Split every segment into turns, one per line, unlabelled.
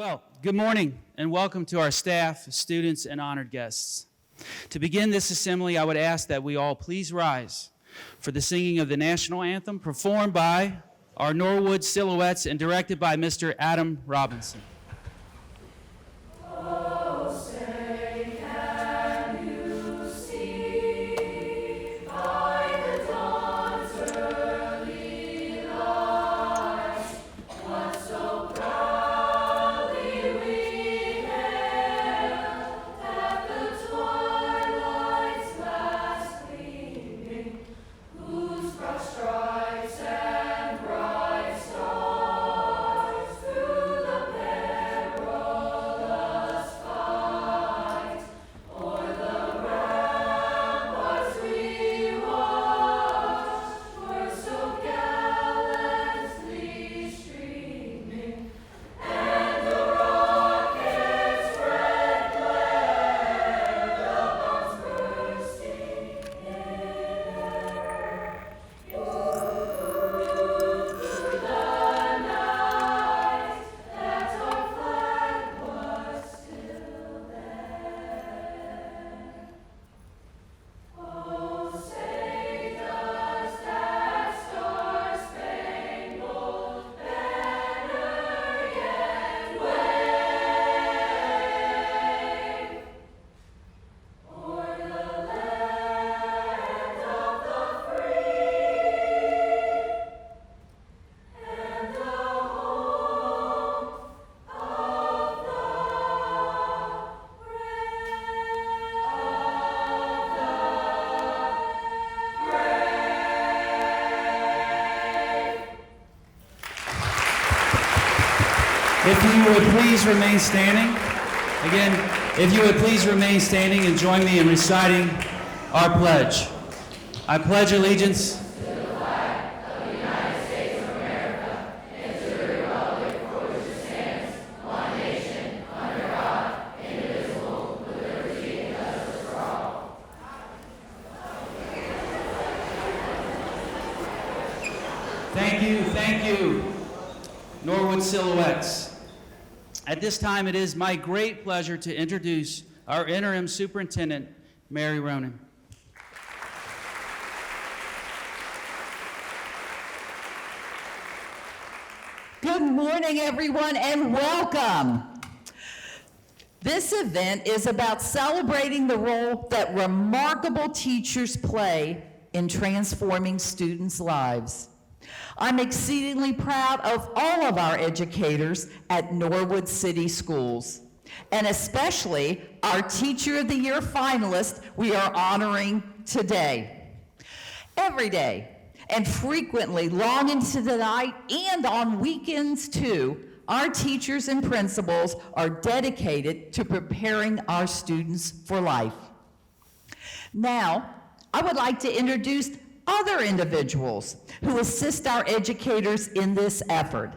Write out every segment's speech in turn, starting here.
Well, good morning and welcome to our staff, students, and honored guests. To begin this assembly, I would ask that we all please rise for the singing of the national anthem performed by our Norwood Silhouettes and directed by Mr. Adam Robinson. If you would please remain standing. Again, if you would please remain standing and join me in reciting our pledge. I pledge allegiance
to the flag of the United States of America and to the republic for which it stands, one nation, under God, indivisible, with liberty and justice for all.
Thank you, Norwood Silhouettes. At this time, it is my great pleasure to introduce our interim superintendent, Mary Ronan.
Good morning, everyone, and welcome. This event is about celebrating the role that remarkable teachers play in transforming students' lives. I'm exceedingly proud of all of our educators at Norwood City Schools, and especially our Teacher of the Year finalist we are honoring today. Every day, and frequently long into the night and on weekends too, our teachers and principals are dedicated to preparing our students for life. Now, I would like to introduce other individuals who assist our educators in this effort.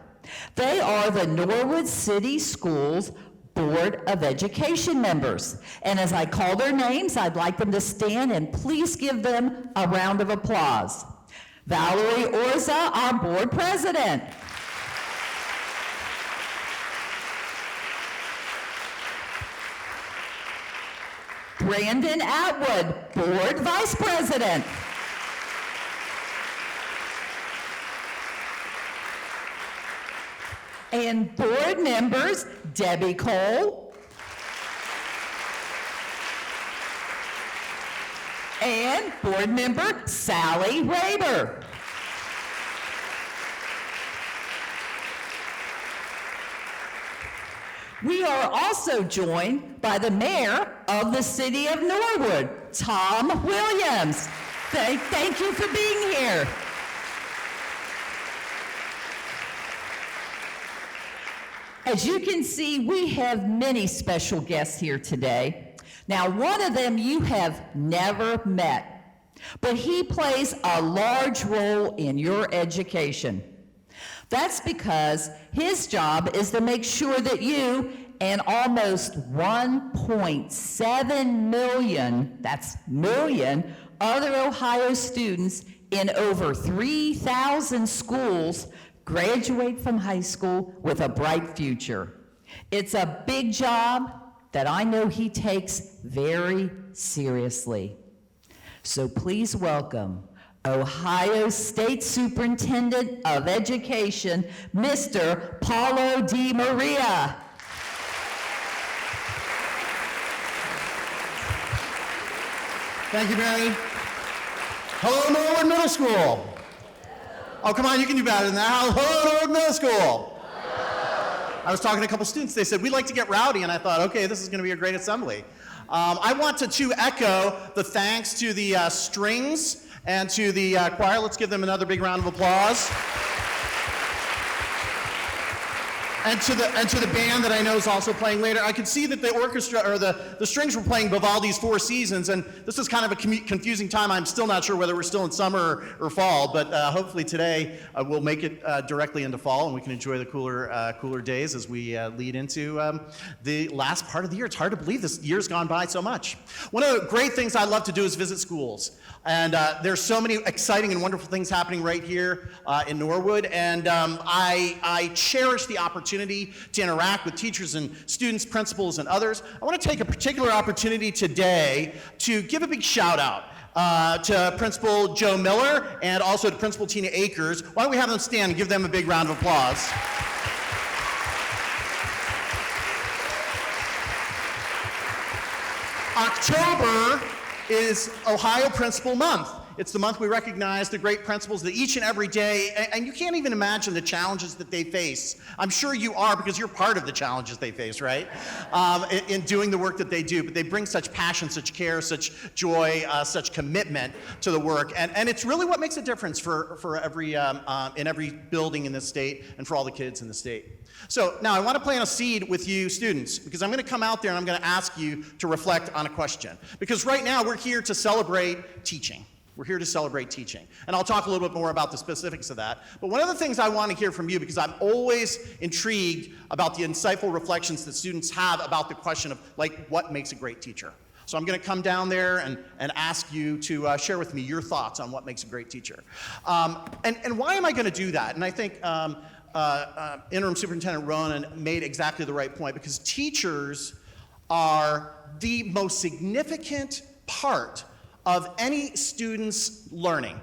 They are the Norwood City Schools Board of Education members. And as I call their names, I'd like them to stand and please give them a round of applause. Valerie Orza, our board president. Brandon Atwood, board vice president. And board members, Debbie Cole and board member, Sally Raber. We are also joined by the mayor of the city of Norwood, Tom Williams. Thank you for being here. As you can see, we have many special guests here today. Now, one of them you have never met, but he plays a large role in your education. That's because his job is to make sure that you and almost 1.7 million, that's million, other Ohio students in over 3,000 schools graduate from high school with a bright future. It's a big job that I know he takes very seriously. So please welcome Ohio State Superintendent of Education, Mr. Paulo Di Maria.
Thank you, Mary. Hello, Norwood Middle School. Oh, come on, you can do better than that. Hello, Norwood Middle School. I was talking to a couple students. They said, we'd like to get rowdy, and I thought, okay, this is going to be a great assembly. I want to echo the thanks to the strings and to the choir. Let's give them another big round of applause. And to the band that I know is also playing later. I could see that the orchestra, or the strings were playing Vivaldi's Four Seasons, and this is kind of a confusing time. I'm still not sure whether we're still in summer or fall, but hopefully today we'll make it directly into fall, and we can enjoy the cooler days as we lead into the last part of the year. It's hard to believe this year's gone by so much. One of the great things I love to do is visit schools, and there's so many exciting and wonderful things happening right here in Norwood, and I cherish the opportunity to interact with teachers and students, principals, and others. I want to take a particular opportunity today to give a big shout out to Principal Joe Miller and also to Principal Tina Akers. Why don't we have them stand and give them a big round of applause. October is Ohio Principal Month. It's the month we recognize the great principals that each and every day, and you can't even imagine the challenges that they face. I'm sure you are, because you're part of the challenges they face, right? In doing the work that they do, but they bring such passion, such care, such joy, such commitment to the work, and it's really what makes a difference for every, in every building in this state and for all the kids in the state. So now I want to plant a seed with you students, because I'm going to come out there and I'm going to ask you to reflect on a question. Because right now we're here to celebrate teaching. We're here to celebrate teaching. And I'll talk a little bit more about the specifics of that. But one of the things I want to hear from you, because I'm always intrigued about the insightful reflections that students have about the question of, like, what makes a great teacher? So I'm going to come down there and ask you to share with me your thoughts on what makes a great teacher. And why am I going to do that? And I think Interim Superintendent Ronan made exactly the right point, because teachers are the most significant part of any student's learning.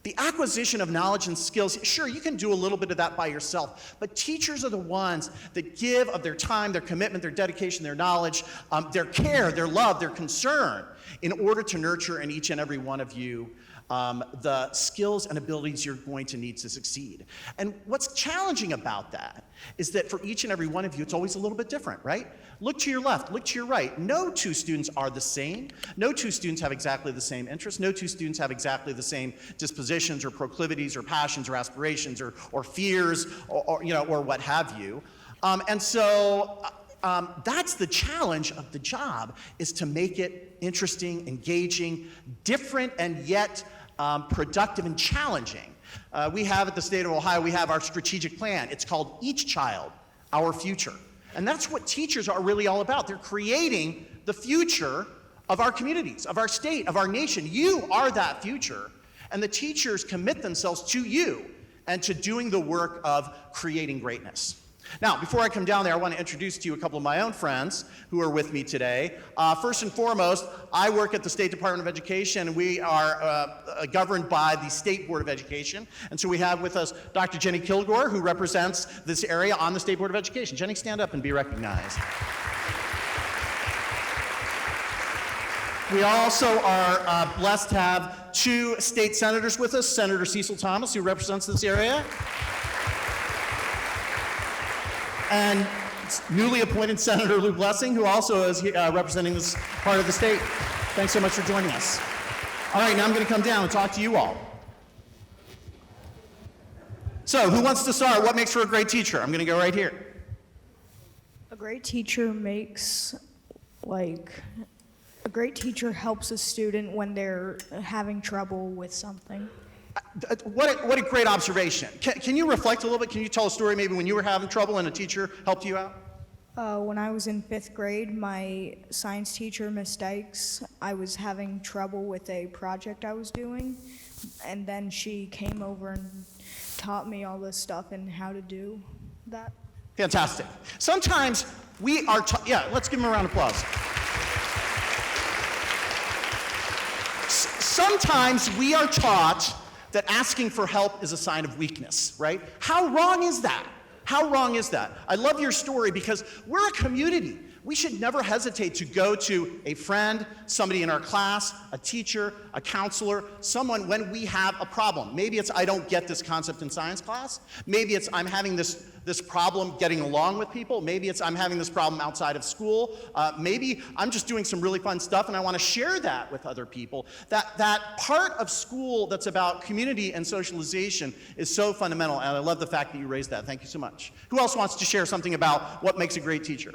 The acquisition of knowledge and skills, sure, you can do a little bit of that by yourself, but teachers are the ones that give of their time, their commitment, their dedication, their knowledge, their care, their love, their concern, in order to nurture in each and every one of you the skills and abilities you're going to need to succeed. And what's challenging about that is that for each and every one of you, it's always a little bit different, right? Look to your left, look to your right. No two students are the same. No two students have exactly the same interests. No two students have exactly the same dispositions or proclivities or passions or aspirations or fears or what have you. And so that's the challenge of the job, is to make it interesting, engaging, different, and yet productive and challenging. We have at the state of Ohio, we have our strategic plan. It's called Each Child, Our Future. And that's what teachers are really all about. They're creating the future of our communities, of our state, of our nation. You are that future. And the teachers commit themselves to you and to doing the work of creating greatness. Now, before I come down there, I want to introduce to you a couple of my own friends who are with me today. First and foremost, I work at the State Department of Education, and we are governed by the State Board of Education. And so we have with us Dr. Jenny Kilgore, who represents this area on the State Board of Education. Jenny, stand up and be recognized. We also are blessed to have two state senators with us, Senator Cecil Thomas, who represents this area, and newly appointed Senator Lou Blessing, who also is representing this part of the state. Thanks so much for joining us. All right, now I'm going to come down and talk to you all. So, who wants to start? What makes for a great teacher? I'm going to go right here.
A great teacher a great teacher helps a student when they're having trouble with something.
What a great observation. Can you reflect a little bit? Can you tell a story maybe when you were having trouble and a teacher helped you out?
When I was in 5th grade, my science teacher, Miss Dykes, I was having trouble with a project I was doing, and then she came over and taught me all this stuff and how to do that.
Fantastic. Sometimes we are taught, yeah, let's give them a round of applause. Sometimes we are taught that asking for help is a sign of weakness, right? How wrong is that? How wrong is that? I love your story because we're a community. We should never hesitate to go to a friend, somebody in our class, a teacher, a counselor, someone when we have a problem. Maybe it's I don't get this concept in science class. Maybe it's I'm having this problem getting along with people. Maybe it's I'm having this problem outside of school. Maybe I'm just doing some really fun stuff and I want to share that with other people. That part of school that's about community and socialization is so fundamental, and I love the fact that you raised that. Thank you so much. Who else wants to share something about what makes a great teacher?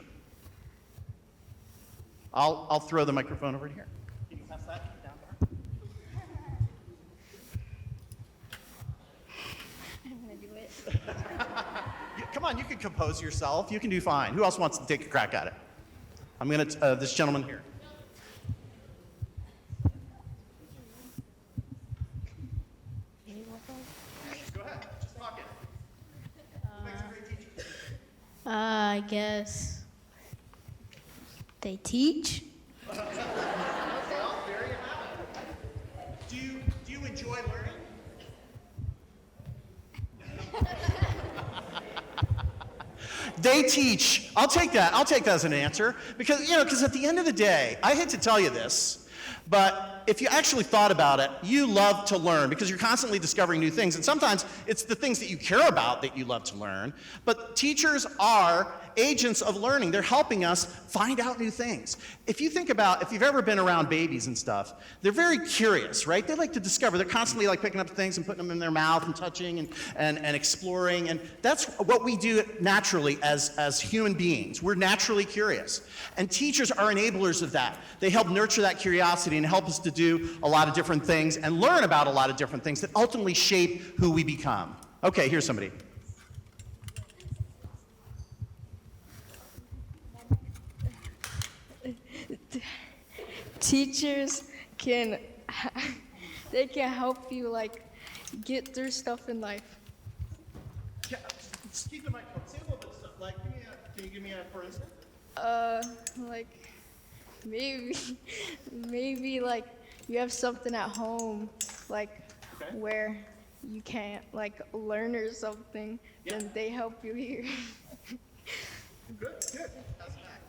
I'll throw the microphone over here. Can you pass that down there?
I'm gonna do it.
Come on, you can compose yourself. You can do fine. Who else wants to take a crack at it? I'm gonna, this gentleman here. Go ahead, just talk it. What makes a great teacher?
I guess they teach.
Well, there you have it. Do you enjoy learning? They teach. I'll take that. I'll take that as an answer because at the end of the day, I hate to tell you this, but if you actually thought about it, you love to learn because you're constantly discovering new things. And sometimes it's the things that you care about that you love to learn. But teachers are agents of learning. They're helping us find out new things. If you think about, if you've ever been around babies and stuff, they're very curious, right? They like to discover. They're constantly like picking up things and putting them in their mouth and touching and exploring. And that's what we do naturally as human beings. We're naturally curious. And teachers are enablers of that. They help nurture that curiosity and help us to do a lot of different things and learn about a lot of different things that ultimately shape who we become. Okay, here's somebody.
Teachers can they can help you like get through stuff in life.
Yeah, just keep the microphone. Say a little bit of stuff. Like, can you give me a for instance?
Like maybe like you have something at home like
Okay.
where you can't like learn or something,
Yeah.
then they help you here.
Good, good. Pass it back.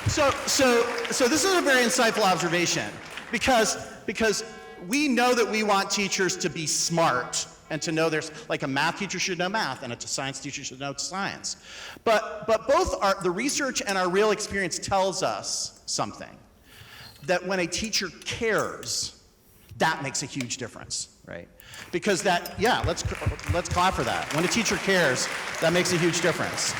So this is a very insightful observation because we know that we want teachers to be smart and to know there's like a math teacher should know math and a science teacher should know science. But both the research and our real experience tells us something, that when a teacher cares, that makes a huge difference, right? Because let's clap for that. When a teacher cares, that makes a huge difference.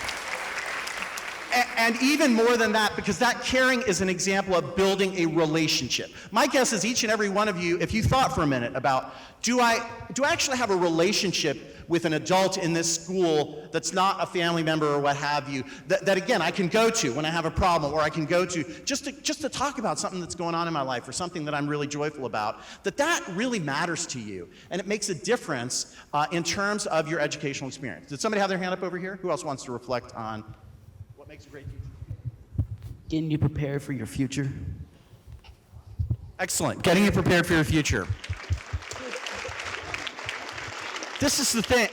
And even more than that, because that caring is an example of building a relationship. My guess is each and every one of you, if you thought for a minute about, do I actually have a relationship with an adult in this school that's not a family member or what have you, that again, I can go to when I have a problem, or I can go to just to talk about something that's going on in my life or something that I'm really joyful about, that really matters to you. And it makes a difference in terms of your educational experience. Did somebody have their hand up over here? Who else wants to reflect on what makes a great teacher?
Getting you prepared for your future.
Excellent. Getting you prepared for your future. This is the thing.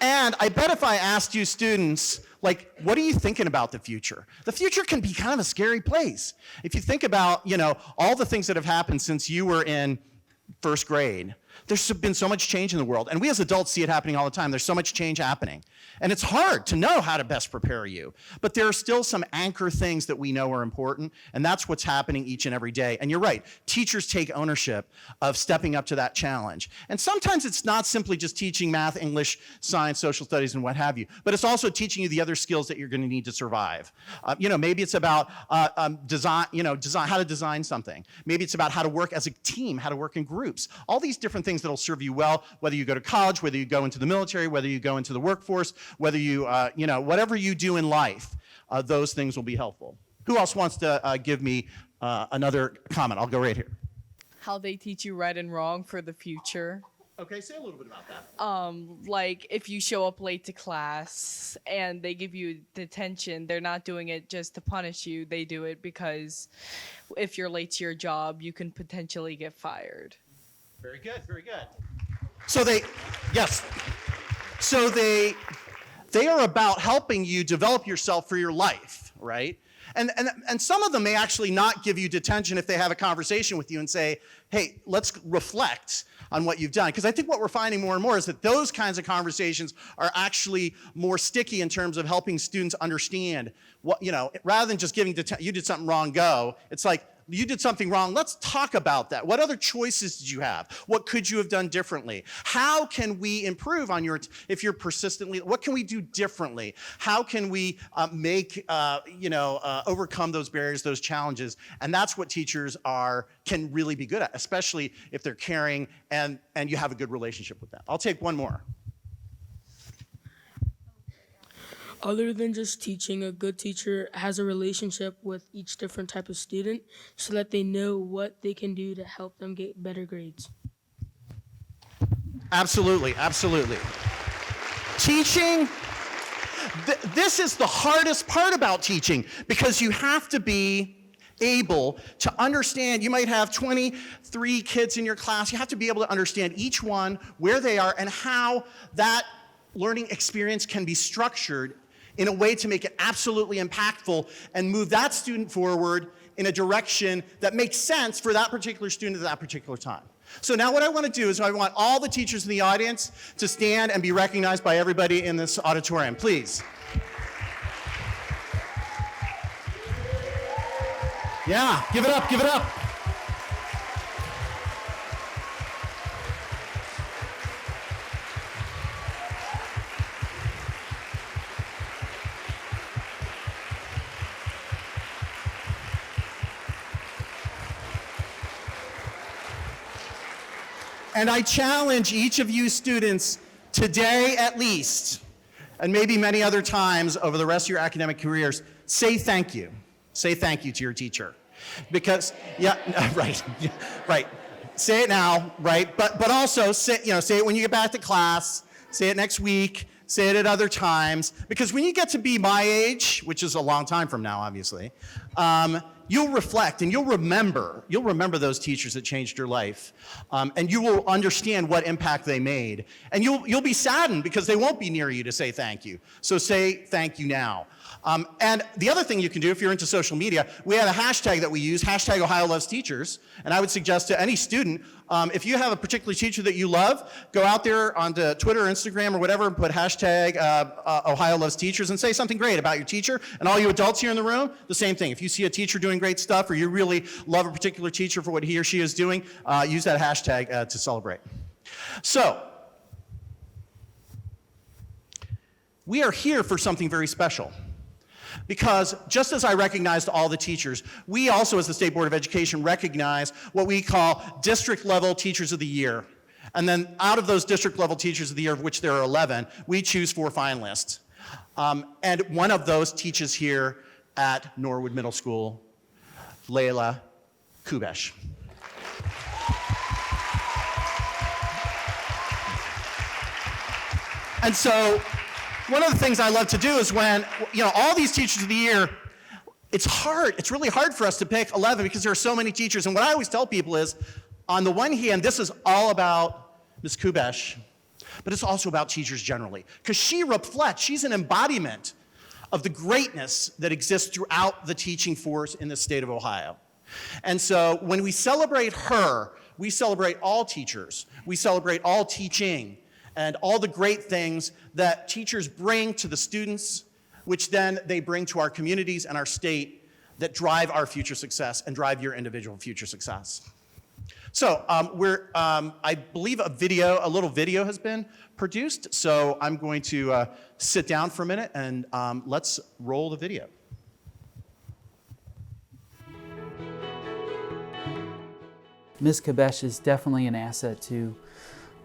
And I bet if I asked you students, like, what are you thinking about the future? The future can be kind of a scary place. If you think about, all the things that have happened since you were in first grade, there's been so much change in the world. And we as adults see it happening all the time. There's so much change happening. And it's hard to know how to best prepare you. But there are still some anchor things that we know are important. And that's what's happening each and every day. And you're right. Teachers take ownership of stepping up to that challenge. And sometimes it's not simply just teaching math, English, science, social studies, and what have you. But it's also teaching you the other skills that you're going to need to survive. Maybe it's about design, how to design something. Maybe it's about how to work as a team, how to work in groups. All these different things that'll serve you well, whether you go to college, whether you go into the military, whether you go into the workforce, whether you, whatever you do in life, those things will be helpful. Who else wants to give me another comment? I'll go right here.
How they teach you right and wrong for the future.
Okay, say a little bit about that.
Like if you show up late to class and they give you detention, they're not doing it just to punish you. They do it because if you're late to your job, you can potentially get fired.
Very good, very good. So yes. So they are about helping you develop yourself for your life, right? And some of them may actually not give you detention if they have a conversation with you and say, hey, let's reflect on what you've done. Because I think what we're finding more and more is that those kinds of conversations are actually more sticky in terms of helping students understand what, rather than just giving you did something wrong, go. It's like, you did something wrong. Let's talk about that. What other choices did you have? What could you have done differently? How can we improve on if you're persistently, what can we do differently? How can we overcome those barriers, those challenges? And that's what teachers can really be good at, especially if they're caring and you have a good relationship with them. I'll take one more.
Other than just teaching, a good teacher has a relationship with each different type of student so that they know what they can do to help them get better grades.
Absolutely, absolutely. Teaching, this is the hardest part about teaching because you have to be able to understand. You might have 23 kids in your class. You have to be able to understand each one, where they are, and how that learning experience can be structured in a way to make it absolutely impactful and move that student forward in a direction that makes sense for that particular student at that particular time. So now what I want to do is I want all the teachers in the audience to stand and be recognized by everybody in this auditorium, please. Yeah, give it up, give it up. And I challenge each of you students today at least, and maybe many other times over the rest of your academic careers, say thank you. Say thank you to your teacher. Because, right. Say it now, right? But also say it when you get back to class, say it next week, say it at other times. Because when you get to be my age, which is a long time from now, obviously, you'll reflect and you'll remember those teachers that changed your life, and you will understand what impact they made. And you'll be saddened because they won't be near you to say thank you. So say thank you now. And the other thing you can do if you're into social media, we have a hashtag that we use, hashtag Ohio Loves Teachers. And I would suggest to any student, if you have a particular teacher that you love, go out there onto Twitter or Instagram or whatever and put hashtag Ohio Loves Teachers and say something great about your teacher. And all you adults here in the room, the same thing. If you see a teacher doing great stuff or you really love a particular teacher for what he or she is doing, use that hashtag to celebrate. So, we are here for something very special. Because just as I recognized all the teachers, we also as the State Board of Education recognize what we call district level teachers of the year. And then out of those district level teachers of the year, of which there are 11, we choose 4 finalists. And one of those teaches here at Norwood Middle School, Layla Kubesh. And so, one of the things I love to do is when, all these teachers of the year, it's really hard for us to pick 11 because there are so many teachers. And what I always tell people is, on the one hand, this is all about Ms. Kubesh, but it's also about teachers generally. Because she reflects, she's an embodiment of the greatness that exists throughout the teaching force in the state of Ohio. And so when we celebrate her, we celebrate all teachers. We celebrate all teaching and all the great things that teachers bring to the students, which then they bring to our communities and our state that drive our future success and drive your individual future success. So I believe a little video has been produced, so I'm going to sit down for a minute and let's roll the video.
Ms. Kubesh is definitely an asset to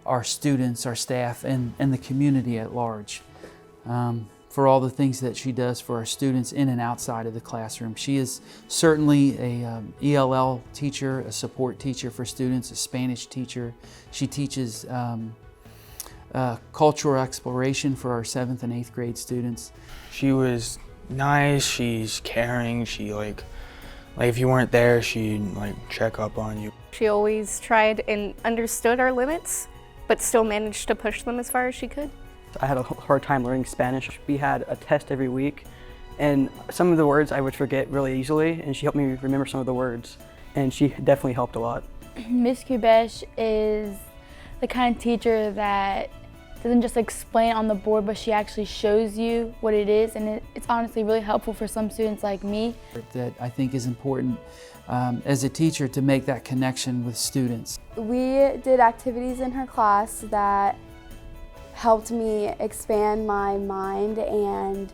our students, our staff, and the community at large. for all the things that she does for our students in and outside of the classroom. She is certainly a ELL teacher, a support teacher for students, a Spanish teacher. She teaches cultural exploration for our 7th and 8th grade students.
She was nice, she's caring, she like if you weren't there, she'd like check up on you.
She always tried and understood our limits, but still managed to push them as far as she could.
I had a hard time learning Spanish. We had a test every week, and some of the words I would forget really easily, and she helped me remember some of the words, and she definitely helped a lot.
Miss Kubesh is the kind of teacher that doesn't just explain on the board, but she actually shows you what it is, and it's honestly really helpful for some students like me.
That I think is important as a teacher to make that connection with students.
We did activities in her class that helped me expand my mind and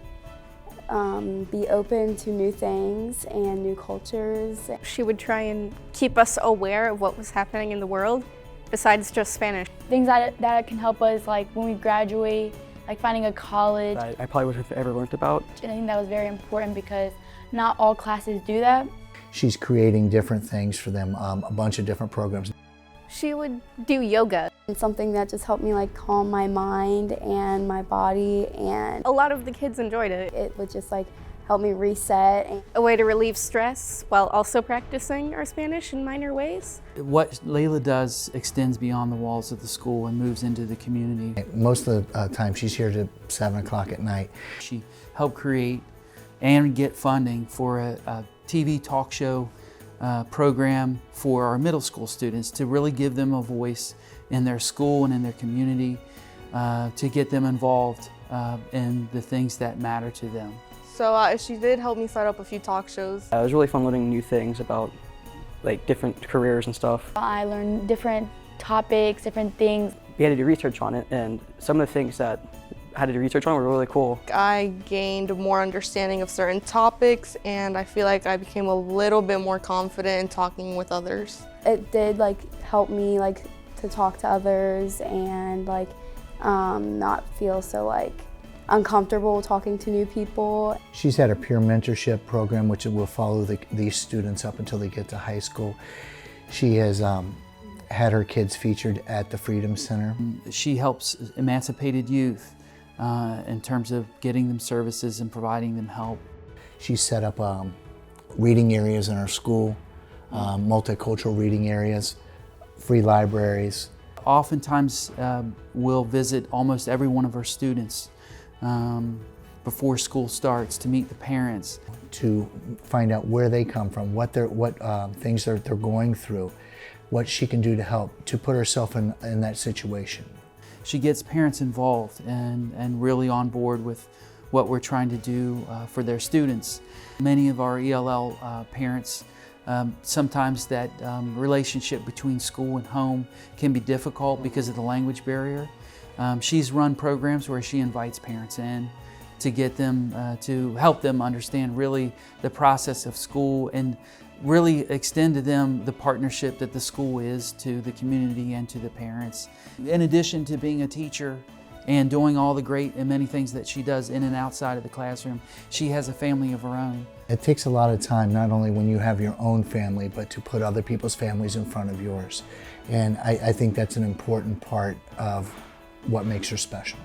be open to new things and new cultures.
She would try and keep us aware of what was happening in the world, besides just Spanish.
Things that can help us, like when we graduate, like finding a college.
I probably would have ever learned about.
And I think that was very important because not all classes do that.
She's creating different things for them, a bunch of different programs.
She would do yoga.
It's something that just helped me like calm my mind and my body, and
a lot of the kids enjoyed it.
It would just like help me reset.
A way to relieve stress while also practicing our Spanish in minor ways.
What Layla does extends beyond the walls of the school and moves into the community.
Most of the time she's here to 7 o'clock at night.
She helped create and get funding for a TV talk show program for our middle school students to really give them a voice in their school and in their community, to get them involved in the things that matter to them.
So she did help me start up a few talk shows.
It was really fun learning new things about like different careers and stuff.
I learned different topics, different things.
We had to do research on it, and some of the things that I had to do research on were really cool.
I gained more understanding of certain topics, and I feel like I became a little bit more confident in talking with others.
It did like help me like to talk to others and like not feel so like uncomfortable talking to new people.
She's had a peer mentorship program which will follow these students up until they get to high school. She has had her kids featured at the Freedom Center.
She helps emancipated youth in terms of getting them services and providing them help.
She's set up reading areas in our school, multicultural reading areas, free libraries.
Oftentimes we'll visit almost every one of our students before school starts to meet the parents.
To find out where they come from, what things they're going through, what she can do to help, to put herself in that situation.
She gets parents involved and really on board with what we're trying to do for their students. Many of our ELL parents, sometimes that relationship between school and home can be difficult because of the language barrier. She's run programs where she invites parents in to get them, to help them understand really the process of school and really extend to them the partnership that the school is to the community and to the parents. In addition to being a teacher and doing all the great and many things that she does in and outside of the classroom, she has a family of her own.
It takes a lot of time, not only when you have your own family, but to put other people's families in front of yours. And I think that's an important part of what makes her special.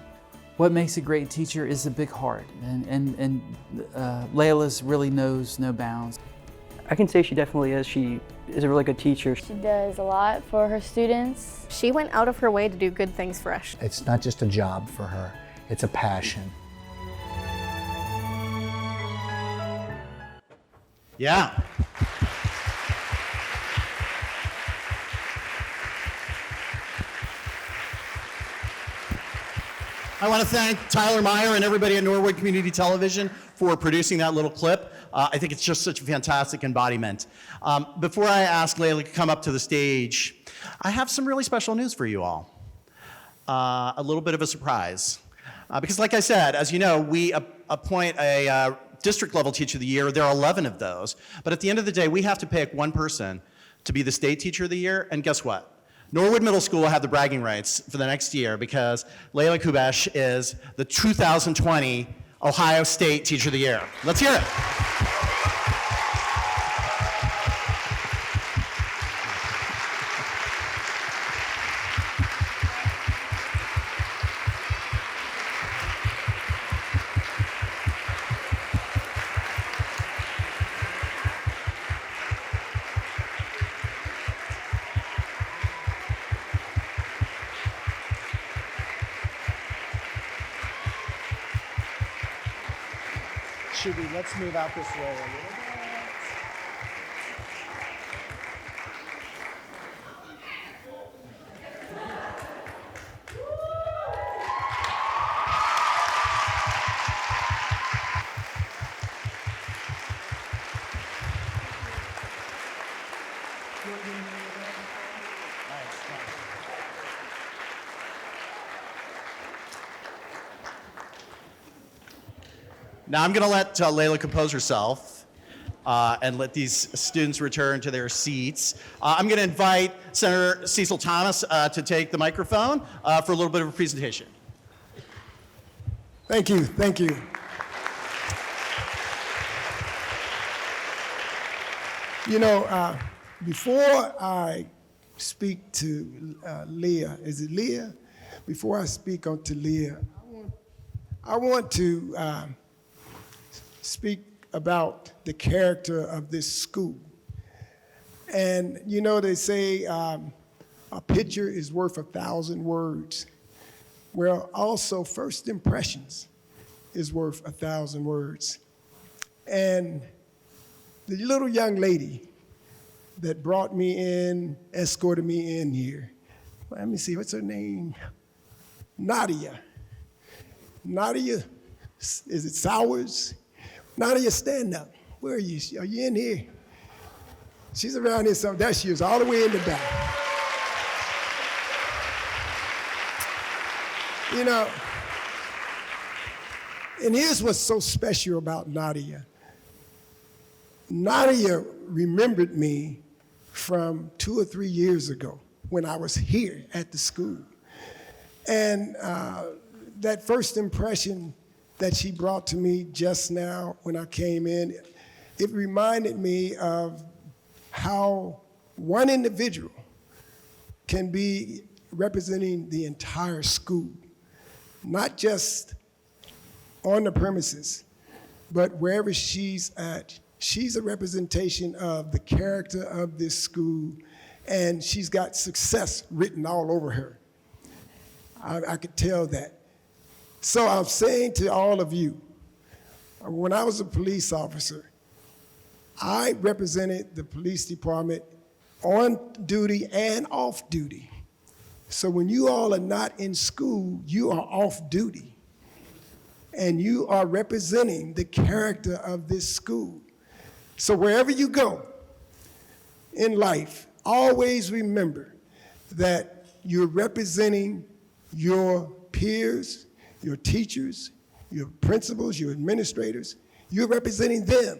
What makes a great teacher is a big heart, and Layla's really knows no bounds.
I can say she definitely is. She is a really good teacher.
She does a lot for her students.
She went out of her way to do good things for us.
It's not just a job for her, it's a passion.
Yeah. I want to thank Tyler Meyer and everybody at Norwood Community Television for producing that little clip. I think it's just such a fantastic embodiment. Before I ask Layla to come up to the stage, I have some really special news for you all. A little bit of a surprise. Because like I said, as you know, we appoint a district level teacher of the year. There are 11 of those. But at the end of the day, we have to pick one person to be the state teacher of the year. And guess what? Norwood Middle School will have the bragging rights for the next year because Layla Kubesh is the 2020 Ohio State Teacher of the Year. Let's hear it. Let's move out this way a little bit. Now I'm going to let Layla compose herself and let these students return to their seats. I'm going to invite Senator Cecil Thomas to take the microphone for a little bit of a presentation.
Thank you, thank you. You know, before I speak to Leah, is it Leah? Before I speak on to Leah, I want to speak about the character of this school. And you know, they say a picture is worth 1,000 words. Well, also first impressions is worth 1,000 words. And the little young lady that brought me in, escorted me in here, let me see, what's her name? Nadia. Nadia, is it Sowers? Nadia, stand up. Where are you? Are you in here? She's around here somewhere. There she is, all the way in the back. You know, and here's what's so special about Nadia. Nadia remembered me from 2 or 3 years ago when I was here at the school. And that first impression that she brought to me just now when I came in, it reminded me of how one individual can be representing the entire school, not just on the premises, but wherever she's at. She's a representation of the character of this school, and she's got success written all over her. I could tell that. So I'm saying to all of you, when I was a police officer, I represented the police department on duty and off duty. So when you all are not in school, you are off duty. And you are representing the character of this school. So wherever you go in life, always remember that you're representing your peers, your teachers, your principals, your administrators. You're representing them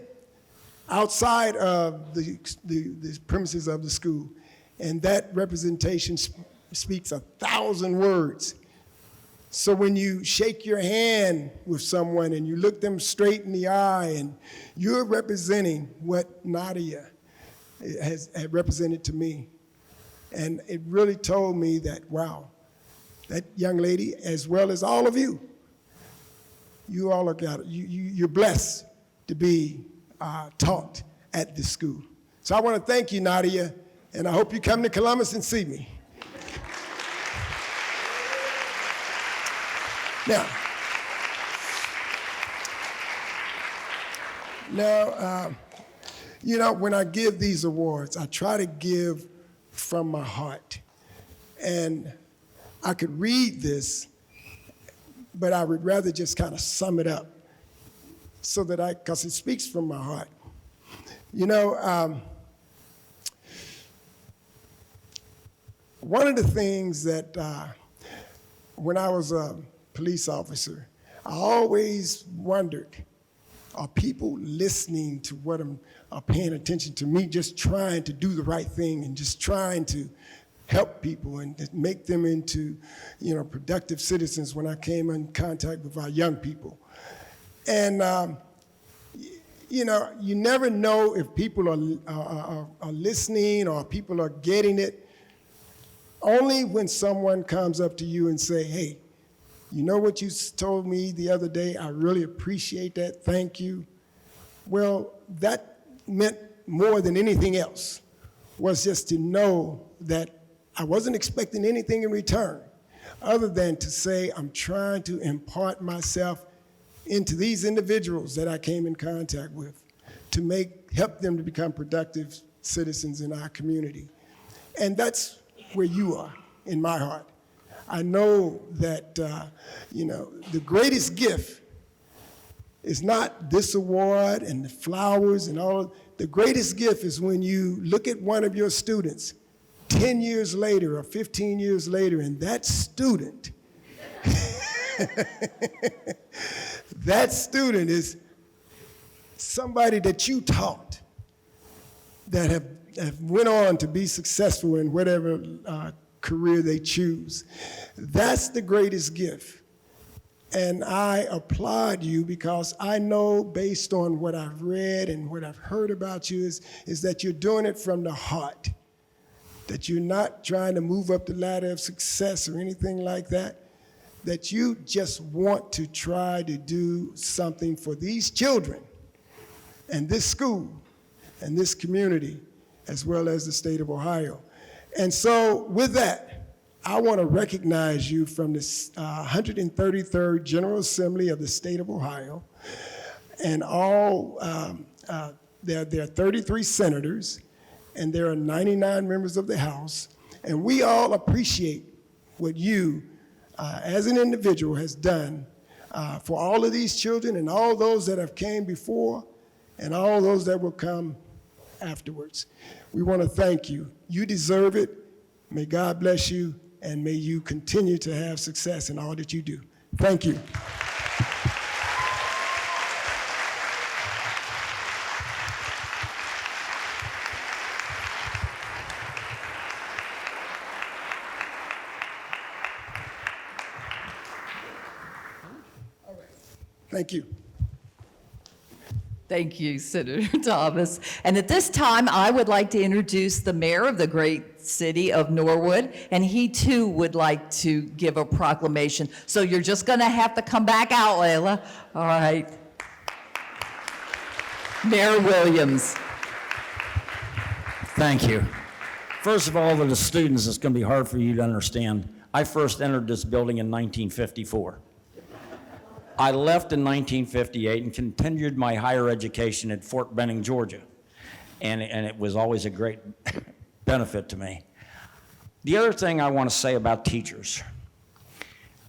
outside of the premises of the school. And that representation speaks 1,000 words. So when you shake your hand with someone and you look them straight in the eye, and you're representing what Nadia has represented to me. And it really told me that, wow, that young lady, as well as all of you, you all are you're blessed to be taught at this school. So I want to thank you, Nadia, and I hope you come to Columbus and see me. Now, you know, when I give these awards, I try to give from my heart. And I could read this, but I would rather just kind of sum it up so that because it speaks from my heart. You know, one of the things that when I was a police officer, I always wondered, are people listening to what are paying attention to me, just trying to do the right thing and just trying to help people and make them into, you know, productive citizens when I came in contact with our young people. And you know, you never know if people are listening or people are getting it. Only when someone comes up to you and say, hey, you know what you told me the other day? I really appreciate that. Thank you. Well, that meant more than anything else, was just to know that I wasn't expecting anything in return other than to say I'm trying to impart myself into these individuals that I came in contact with to help them to become productive citizens in our community. And that's where you are in my heart. I know that, you know, the greatest gift is not this award and the flowers and all. The greatest gift is when you look at one of your students 10 years later or 15 years later, and that student, that student is somebody that you taught that have went on to be successful in whatever career they choose. That's the greatest gift. And I applaud you because I know based on what I've read and what I've heard about you is that you're doing it from the heart, that you're not trying to move up the ladder of success or anything like that, that you just want to try to do something for these children and this school and this community, as well as the state of Ohio. And so with that, I want to recognize you from the 133rd General Assembly of the state of Ohio, and all, there are 33 senators, and there are 99 members of the House, and we all appreciate what you, as an individual, has done for all of these children and all those that have came before and all those that will come afterwards. We want to thank you. You deserve it. May God bless you, and may you continue to have success in all that you do. Thank you. Thank you.
Thank you, Senator Thomas. And at this time, I would like to introduce the mayor of the great city of Norwood, and he too would like to give a proclamation. So you're just gonna have to come back out, Layla. All right. Mayor Williams.
Thank you. First of all, to the students, it's going to be hard for you to understand. I first entered this building in 1954. I left in 1958 and continued my higher education at Fort Benning, Georgia. And it was always a great benefit to me. The other thing I want to say about teachers,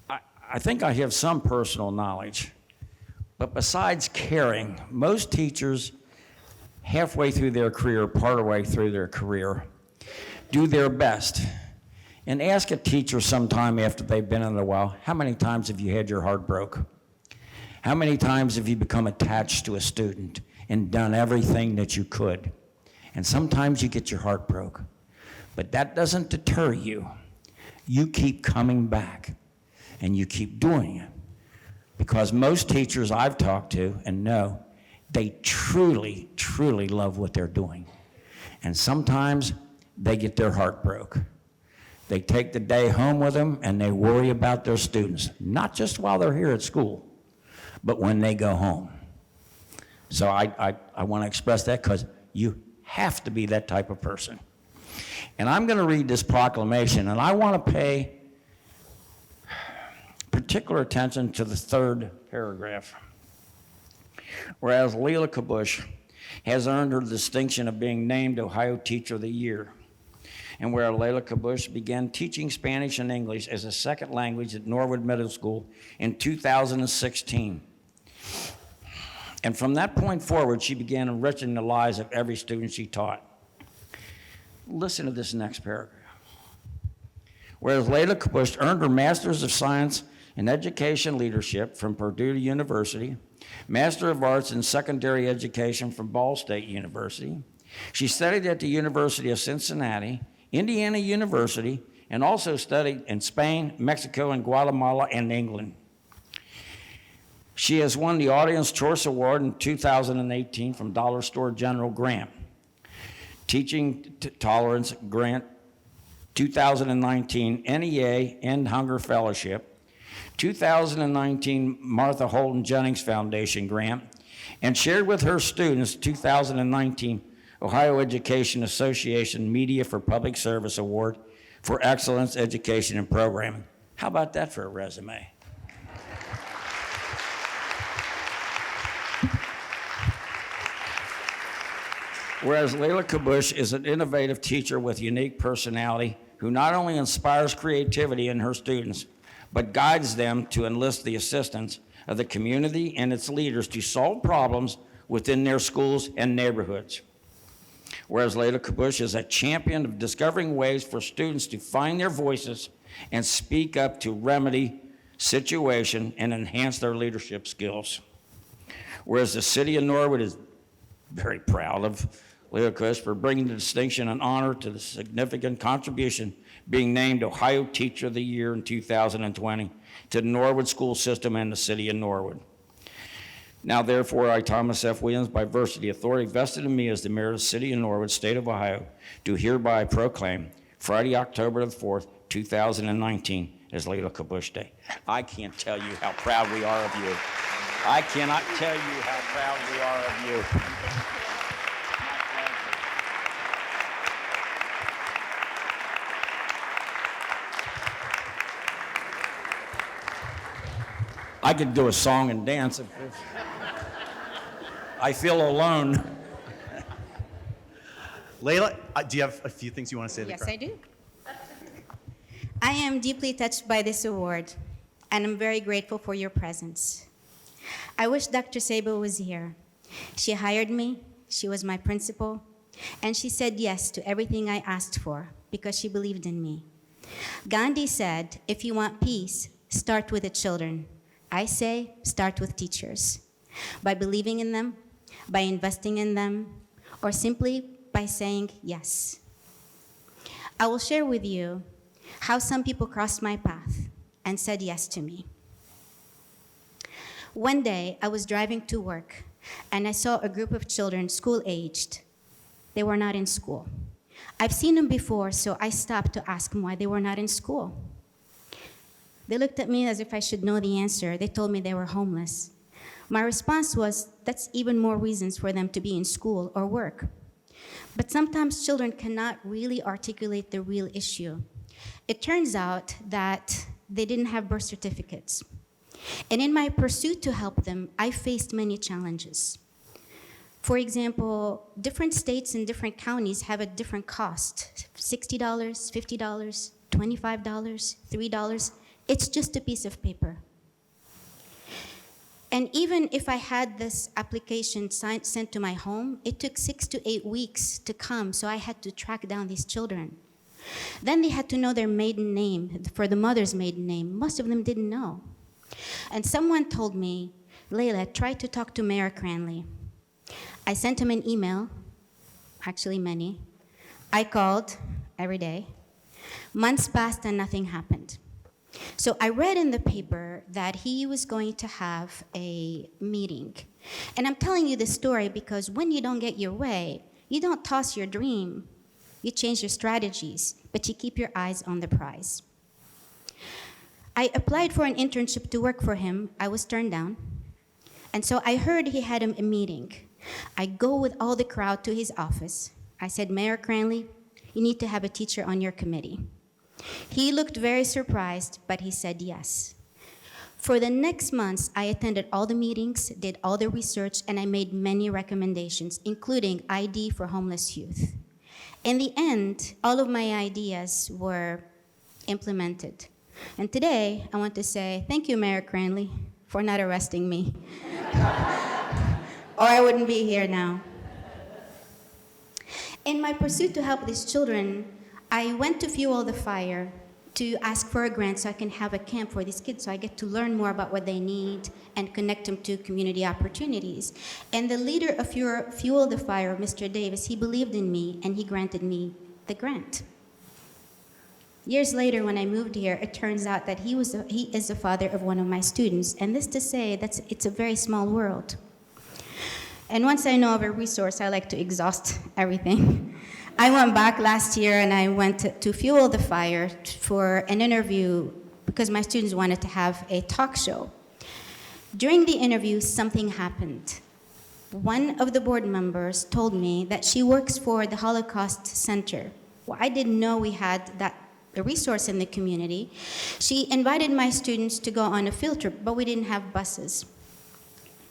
I think I have some personal knowledge, but besides caring, most teachers halfway through their career, part of the way through their career, do their best. And ask a teacher sometime after they've been in it a while, how many times have you had your heart broke? How many times have you become attached to a student and done everything that you could? And sometimes you get your heart broke, but that doesn't deter you. You keep coming back and you keep doing it. Because most teachers I've talked to and know, they truly, truly love what they're doing. And sometimes they get their heart broke. They take the day home with them and they worry about their students, not just while they're here at school, but when they go home. So I want to express that because you have to be that type of person. And I'm going to read this proclamation, and I want to pay particular attention to the third paragraph. Whereas Leila Kabush has earned her distinction of being named Ohio Teacher of the Year, and where Leila Kabush began teaching Spanish and English as a second language at Norwood Middle School in 2016. And from that point forward, she began enriching the lives of every student she taught. Listen to this next paragraph. Whereas Leila Kabush earned her Master's of Science in Education Leadership from Purdue University, Master of Arts in Secondary Education from Ball State University. She studied at the University of Cincinnati, Indiana University, and also studied in Spain, Mexico, and Guatemala, and England. She has won the Audience Choice Award in 2018 from Dollar Store General Grant. Teaching Tolerance Grant 2019 NEA End Hunger Fellowship, 2019 Martha Holden Jennings Foundation Grant, and shared with her students 2019 Ohio Education Association Media for Public Service Award for Excellence Education and Programming. How about that for a resume? Whereas Layla Kabush is an innovative teacher with unique personality who not only inspires creativity in her students, but guides them to enlist the assistance of the community and its leaders to solve problems within their schools and neighborhoods. Whereas Layla Kabush is a champion of discovering ways for students to find their voices and speak up to remedy situation and enhance their leadership skills. Whereas the city of Norwood is very proud of Layla Kabush for bringing the distinction and honor to the significant contribution being named Ohio Teacher of the Year in 2020 to the Norwood school system and the city of Norwood. Now, therefore, I, Thomas F. Williams, by virtue of the authority vested in me as the mayor of the city of Norwood, state of Ohio, do hereby proclaim Friday, October the 4th, 2019 as Layla Kabush Day. I can't tell you how proud we are of you. I cannot tell you how proud we are of you. I could do a song and dance. I feel alone.
Layla, do you have a few things you want to say to the
Yes,
crowd?
I do. I am deeply touched by this award, and I'm very grateful for your presence. I wish Dr. Sabo was here. She hired me, she was my principal, and she said yes to everything I asked for because she believed in me. Gandhi said, if you want peace, start with the children. I say, start with teachers. By believing in them, by investing in them, or simply by saying yes. I will share with you how some people crossed my path and said yes to me. One day, I was driving to work, and I saw a group of children school-aged. They were not in school. I've seen them before, so I stopped to ask them why they were not in school. They looked at me as if I should know the answer. They told me they were homeless. My response was, that's even more reasons for them to be in school or work. But sometimes children cannot really articulate the real issue. It turns out that they didn't have birth certificates. And in my pursuit to help them, I faced many challenges. For example, different states and different counties have a different cost. $60, $50, $25, $3. It's just a piece of paper. And even if I had this application sent to my home, it took 6 to 8 weeks to come, so I had to track down these children. Then they had to know their maiden name, for the mother's maiden name. Most of them didn't know. And someone told me, Layla, try to talk to Mayor Cranley. I sent him an email, actually many. I called every day. Months passed and nothing happened. So I read in the paper that he was going to have a meeting. And I'm telling you this story because when you don't get your way, you don't toss your dream. You change your strategies, but you keep your eyes on the prize. I applied for an internship to work for him. I was turned down. And so I heard he had a meeting. I go with all the crowd to his office. I said, Mayor Cranley, you need to have a teacher on your committee. He looked very surprised, but he said yes. For the next months, I attended all the meetings, did all the research, and I made many recommendations, including ID for homeless youth. In the end, all of my ideas were implemented. And today, I want to say thank you, Mayor Cranley, for not arresting me. Or I wouldn't be here now. In my pursuit to help these children, I went to Fuel the Fire to ask for a grant so I can have a camp for these kids so I get to learn more about what they need and connect them to community opportunities. And the leader of Fuel the Fire, Mr. Davis, he believed in me and he granted me the grant. Years later, when I moved here, it turns out that he is the father of one of my students. And this to say that it's a very small world. And once I know of a resource, I like to exhaust everything. I went back last year and I went to fuel the fire for an interview because my students wanted to have a talk show. During the interview, something happened. One of the board members told me that she works for the Holocaust Center. Well, I didn't know we had a resource in the community. She invited my students to go on a field trip, but we didn't have buses.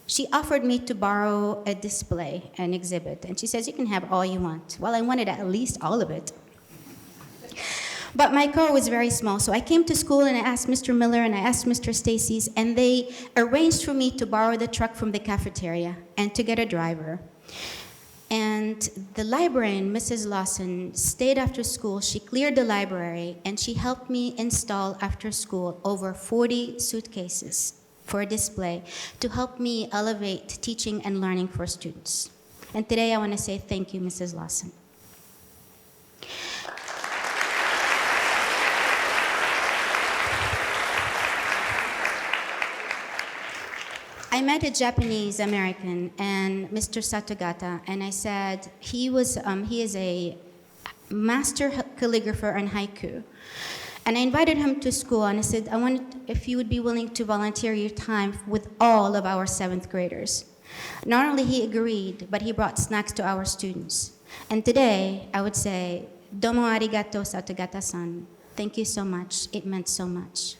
She offered me to borrow a display, an exhibit, and she says, you can have all you want. Well, I wanted at least all of it. But my car was very small, so I came to school and I asked Mr. Miller and I asked Mr. Stacy's, and they arranged for me to borrow the truck from the cafeteria and to get a driver. And the librarian, Mrs. Lawson, stayed after school. She cleared the library, and she helped me install after school over 40 suitcases for a display to help me elevate teaching and learning for students. And today I want to say thank you, Mrs. Lawson. I met a Japanese American, and Mr. Satogata, and I said he is a master calligrapher and haiku. And I invited him to school, and I said, I wanted if you would be willing to volunteer your time with all of our 7th graders. Not only he agreed, but he brought snacks to our students. And today, I would say, domo arigato, Satogata-san. Thank you so much. It meant so much.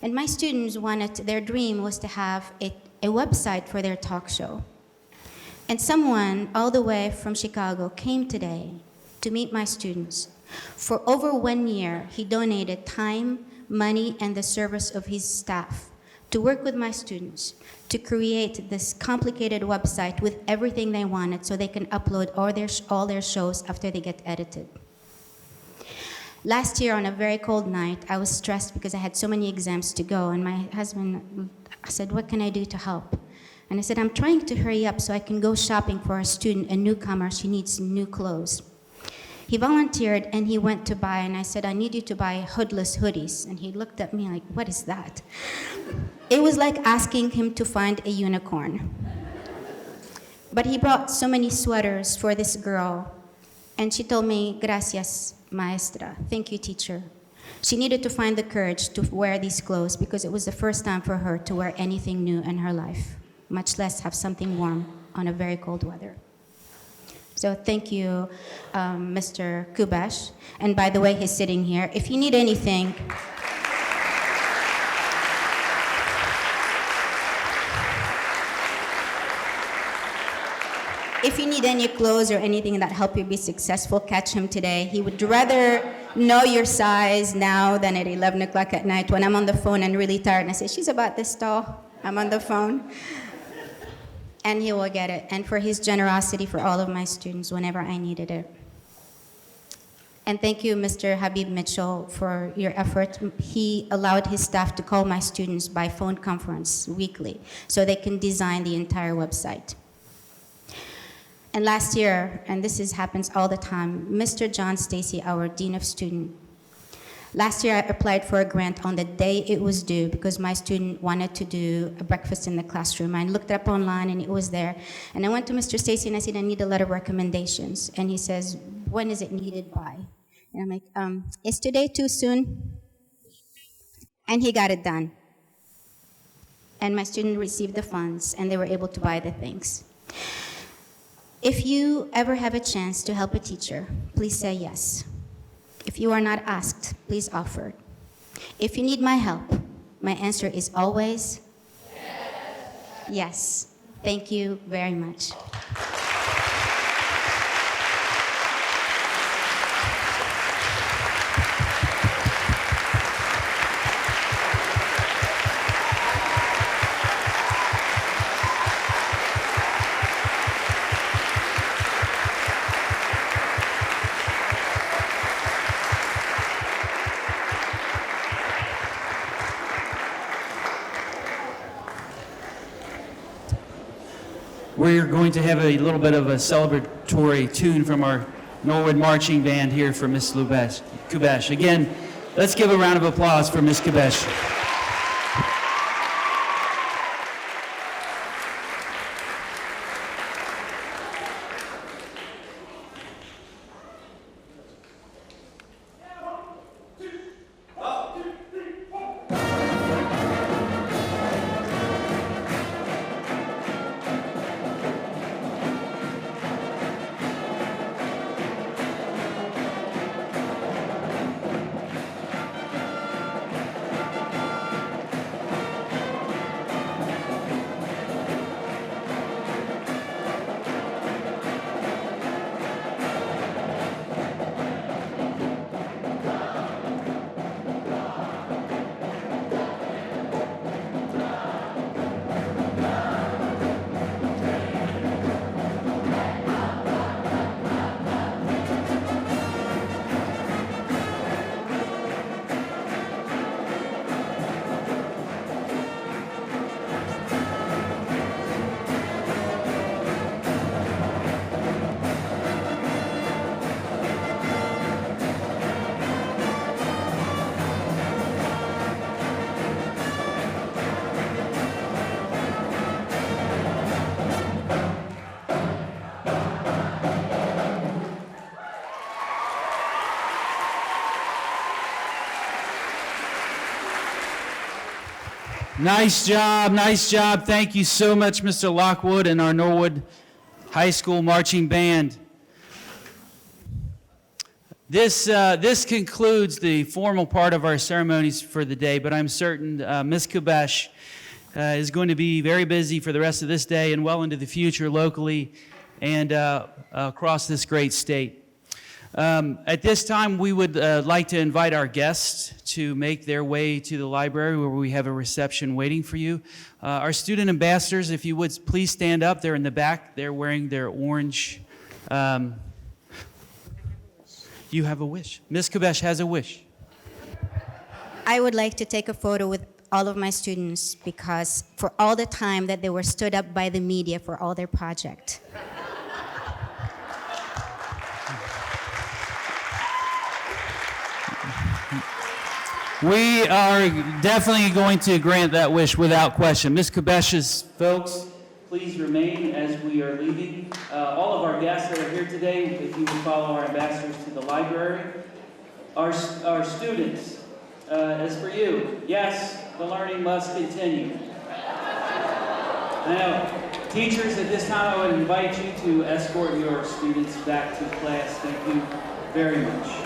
And my students their dream was to have a website for their talk show. And someone all the way from Chicago came today to meet my students. For over 1 year, he donated time, money, and the service of his staff to work with my students to create this complicated website with everything they wanted so they can upload all their shows after they get edited. Last year, on a very cold night, I was stressed because I had so many exams to go, and my husband said, what can I do to help? And I said, I'm trying to hurry up so I can go shopping for a student, a newcomer. She needs new clothes. He volunteered, and he went to buy, and I said, I need you to buy hoodless hoodies. And he looked at me like, what is that? It was like asking him to find a unicorn. But he brought so many sweaters for this girl, and she told me, gracias, maestra. Thank you, teacher. She needed to find the courage to wear these clothes because it was the first time for her to wear anything new in her life, much less have something warm on a very cold weather. So thank you, Mr. Kubash. And by the way, he's sitting here. If you need anything, if you need any clothes or anything that help you be successful, catch him today. He would rather know your size now than at 11 o'clock at night when I'm on the phone and really tired and I say, she's about this tall. I'm on the phone. And he will get it. And for his generosity for all of my students whenever I needed it. And thank you, Mr. Habib Mitchell, for your effort. He allowed his staff to call my students by phone conference weekly so they can design the entire website. And last year, and this happens all the time, Mr. John Stacy, our Dean of Student, last year I applied for a grant on the day it was due because my student wanted to do a breakfast in the classroom. I looked it up online and it was there. And I went to Mr. Stacy and I said, I need a letter of recommendations. And he says, when is it needed by? And I'm like, is today too soon? And he got it done. And my student received the funds and they were able to buy the things. If you ever have a chance to help a teacher, please say yes. If you are not asked, please offer. If you need my help, my answer is always yes. Thank you very much.
We're going to have a little bit of a celebratory tune from our Norwood Marching Band here for Miss Kubesh. Again, let's give a round of applause for Miss Kubesh. Nice job, nice job. Thank you so much, Mr. Lockwood and our Norwood High School Marching Band. This concludes the formal part of our ceremonies for the day, but I'm certain Ms. Kubesh is going to be very busy for the rest of this day and well into the future locally and across this great state. At this time, we would like to invite our guests to make their way to the library where we have a reception waiting for you. Our student ambassadors, if you would please stand up. They're in the back. They're wearing their orange. You have a wish. Ms. Kubesh has a wish.
I would like to take a photo with all of my students because for all the time that they were stood up by the media for all their project.
We are definitely going to grant that wish without question. Ms. Kubesh's folks, please remain as we are leaving. All of our guests that are here today, if you would follow our ambassadors to the library. Our students, as for you, yes, the learning must continue. Now, teachers, at this time I would invite you to escort your students back to class. Thank you very much.